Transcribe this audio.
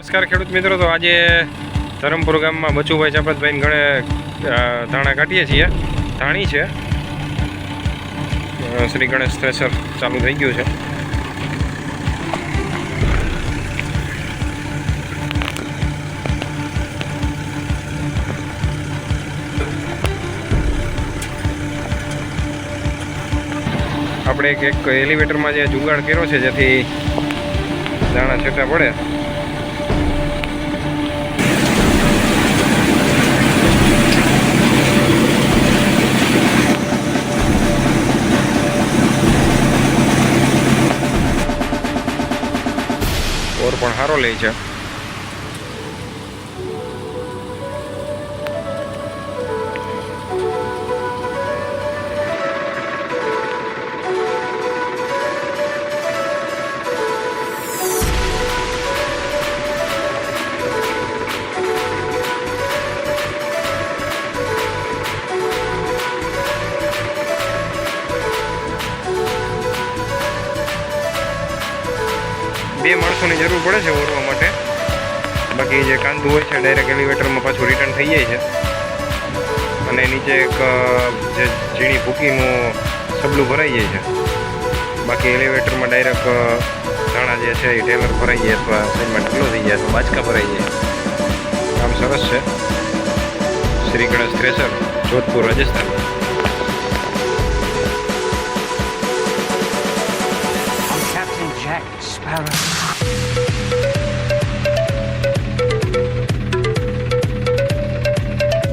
નમસ્કાર ખેડૂત મિત્રો, તો આજે ધરમપુર ગામમાં બચુભાઈ ચાપતભાઈને ઘણે ધાણા કાઢીએ છીએ. ધાણી છે. શ્રી ગણેશ થ્રેસર ચાલુ થઈ ગયું છે. આપણે એક એલિવેટરમાં જે જુગાડ કર્યો છે જેથી દાણા છેટા પડે. ઓર પણ સારો લે છે. બે માણસોની જરૂર પડે છે ઓરવા માટે. બાકી જે કાંદું હોય છે ડાયરેક્ટ એલિવેટરમાં પાછું રિટર્ન થઈ જાય છે. અને નીચે એક જે ઝીણી ભૂકીનું સબલું ભરાઈ જાય છે. બાકી એલિવેટરમાં ડાયરેક્ટ દાણા જે છે એ ટેલર ભરાઈ જાય અથવા સાઈડમાં ઢગલો થઈ જાય અથવા બાચકા ભરાઈ જાય. કામ સરસ છે. Shri Ganesh thresher, Jodhpur, Rajasthan. I'm Captain Jack Sparrow.